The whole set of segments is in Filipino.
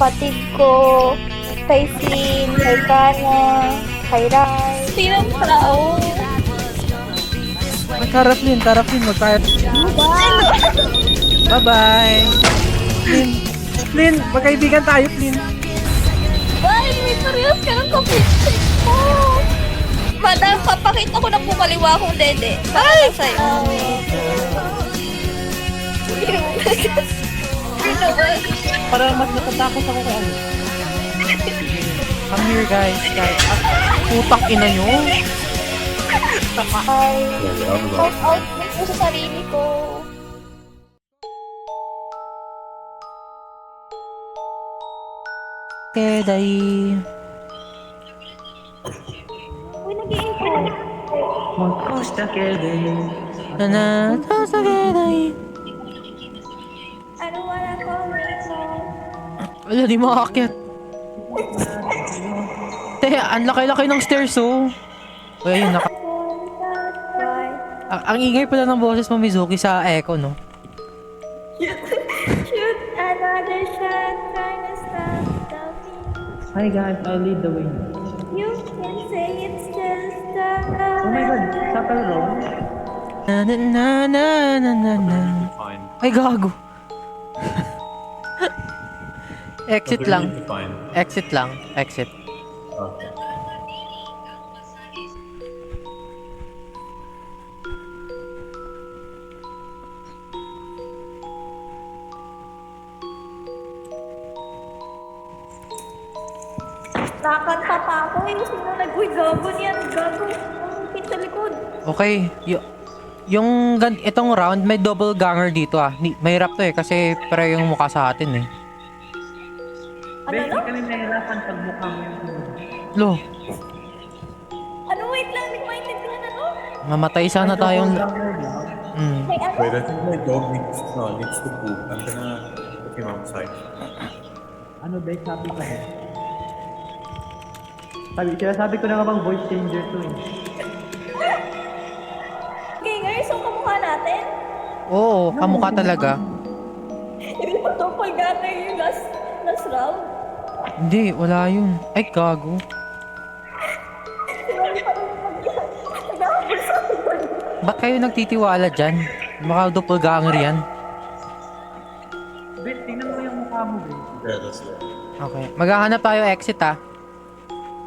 kapatid ko, kay Sin, kay Kana, kay Rai. Sinong tao? Magkarap Lin, magkayat. Bye-bye! Lin, Lin, magkaibigan tayo, Lin. Ay, may parehas ka ng kapatid ko. Madam, papakita ko na pumaliwa akong dede. Para sa'yo. Para mas natatakot ako kay ano. Come here, guys. Putang ina nyo. Ay, shout out din ko sa sarili ko. Keday. Uy, nag-i-intro. Magkosta keday. Nanata sa keday. Ano wala ko, Rachel? Wala, di makakit. Te, ang laki-laki ng stairs, oh. Uy, ayun, ang ingay pala ng boses mo, Mizuki, sa echo, no? Shoot another shot, trying to stop talking. Hi guys, I'll lead the way. You can say it's just a Oh my god, Sapel Row? Na na na na na na na. Fine. Ay, gago. Exit What do you lang. need to find? Exit lang. Exit. Okay. Nakakanta pa ako eh. Sino nag-uy gago niyan? Gago. Ang pin sa likod. Okay. Itong round, may double ganger dito ah. Mahirap to eh, kasi pareho yung mukha sa atin eh. Ano Becky, no? kami nahirapan pag mukha mo yung Lo, Ano wait lang? Hindi ko maintindihan ano? mamatay sana tayong... May ano? Wait, I think my dog needs to poop. I'm gonna put him outside. Ano ba, sabi ka ba? Sabi ko na nga bang voice changer to eh. Gangers, so kamukha natin? Oo, kamukha talaga. Hindi pa to pag-gana yung last round. Hindi, wala yun. Ay, gago. Sinabi pa rin nag-ahabol sa akin. Ba't kayo nagtitiwala dyan? Baka doppelganger yan. Bet, tingnan mo yung mukha mo, Bet. Yeah, that's it. Okay. Maghahanap tayo exit ah.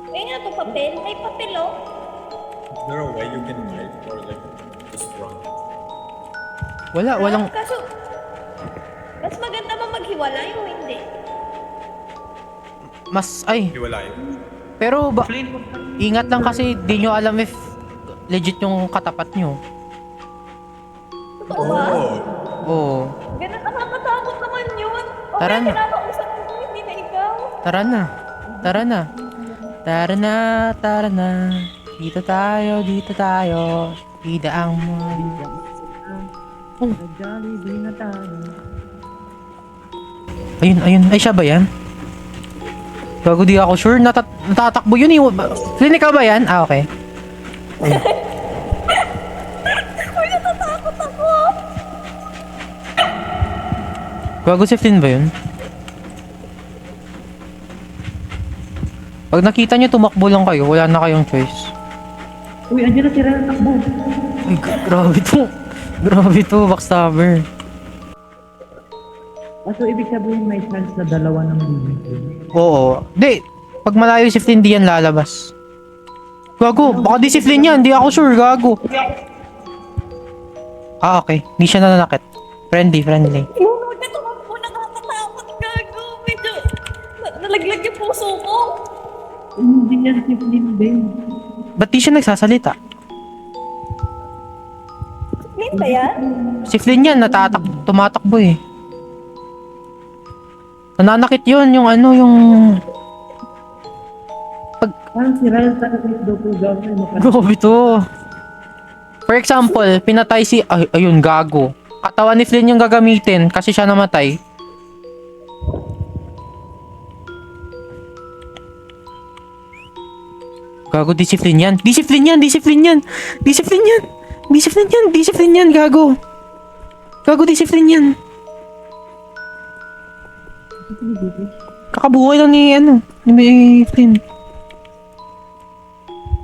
Kaya nga to papel. May papel oh. Is there a way you can hide or like just run? Walang... Kaso, mas maganda ba maghiwalay o hindi? Ay. Hiwalay. Pero ingat lang kasi di nyo alam if legit yung katapat nyo. Totoo ba? Oh, Oo. Ganun, nakakatakot naman yun. O Tara kaya na. kinakausap mo, hindi na ikaw. Tara na. Tara na. Tara na. Tara na. Dito tayo. Ida ang mga... Oh. Jollibee na tayo. Ayun. Ay, siya ba yan? Bago di ako sure. Natatakbo yun eh. Flynn, ikaw ba yan? Ah, okay. Uy, natatakot ako. Bago si Flynn ba yun? Pag nakita nyo, tumakbo lang kayo. Wala na kayong choice. Uy, andyan na si Ryan takbo. Ay, grabe to, backstabber. So, ibig sabihin may chance na dalawa ng limit. Oo. Di, pag malayo si Flynn, di yan lalabas. Gago, baka di si Flynn yan. Di ako sure, gago. Ah, okay. Di siya nananakit. Friendly. Huwag ka tumakbo, nakakatakot. Gago. Medyo, nalaglag yung puso ko. Hindi yan si Flynn din. Ba't di siya nagsasalita? Flynn ba yan? Si Flynn yan, tumatakbo eh. Nananakit yun, yung ano, yung... Parang si Ryan sa kasi doppelganger mo. Grabe to. For example, pinatay si... ayun, gago. Katawan ni Flynn yung gagamitin kasi siya namatay. Gago, discipline yan. Discipline yan, gago. Gago, discipline yan. kakabuhay lang ni Flynn.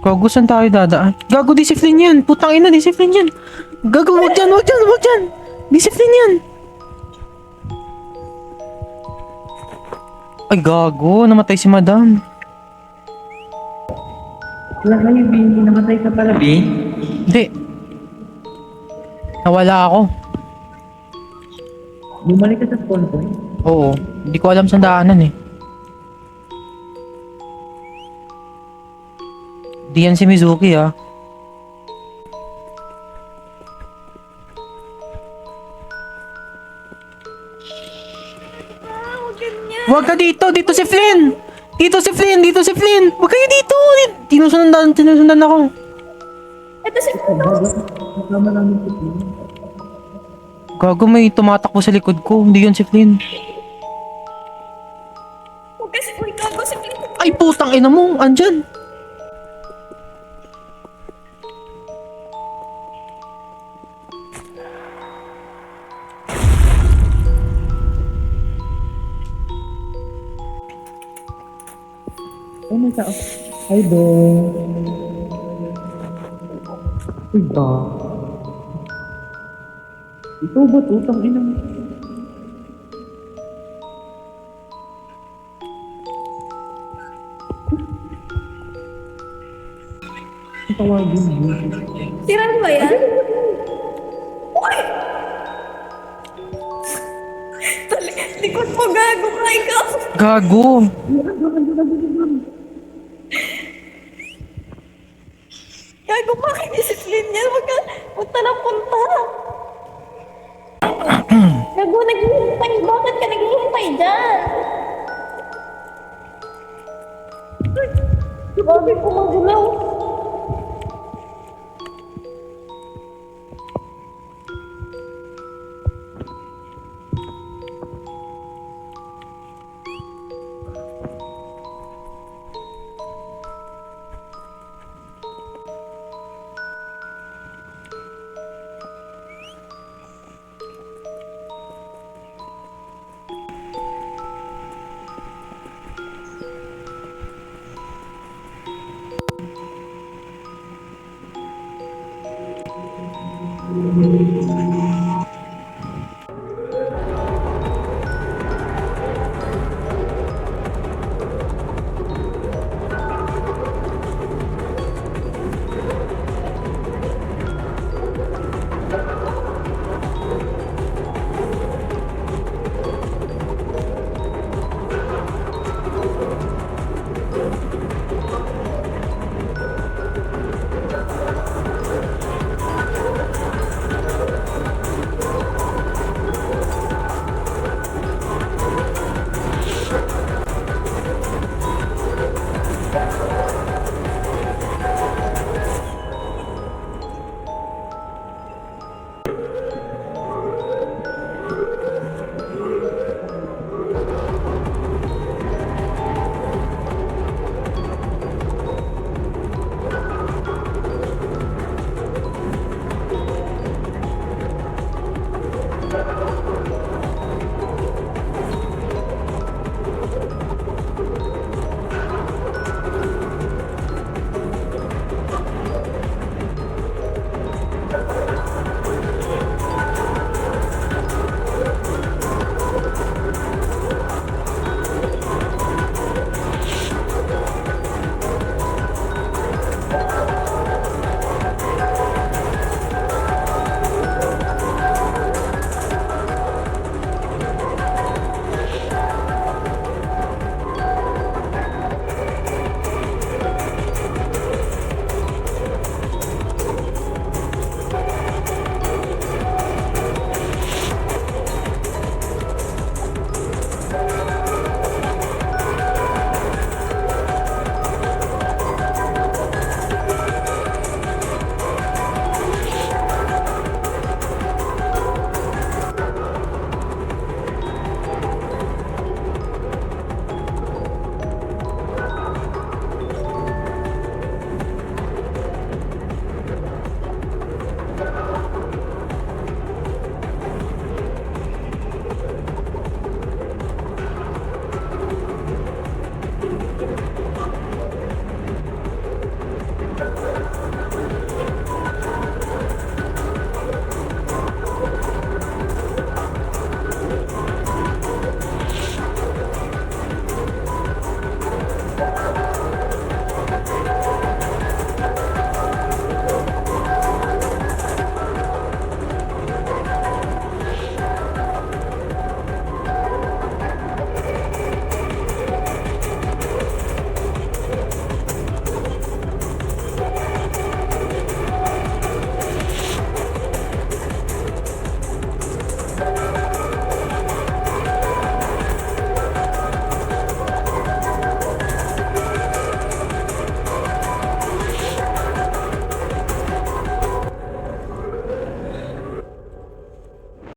Gago, saan tayo dadaan? Gago, di si Flynn yan. Putang ina, di si Flynn yan. Gago, wag dyan. Di si Flynn yan. Ay, gago, namatay si Madam. Wala kayo, Bin. Namatay ka pala, Bin. Hindi. Nawala ako. Bumalik ka sa spawn point. Oo, hindi ko alam saan daanan eh. Di yan si Mizuki ah. Huwag ganyan. Huwag ka dito! Dito si Flynn! Dito si Flynn! Huwag kayo dito! Tinusundan ako. Ito si Kasama namin si Bin. Gago, may tumatakbo sa likod ko. Hindi yun si Flynn. Huwag kasi, uy, gago si Flynn. Ay, putang ina mo! Andyan! Oh, may tao. Hi, Ben. Uy, ba? Ikaw ba to? Tangina mo. Ang tawagin mo. Si Ran ba yan? Uy! Likod mo, gago ka, ikaw. Gago! Gago, bakit discipline yan? Huwag ka, punta na punta. Gago, naghihintay. Bakit ka naghihintay dyan? Bakit kumagulaw?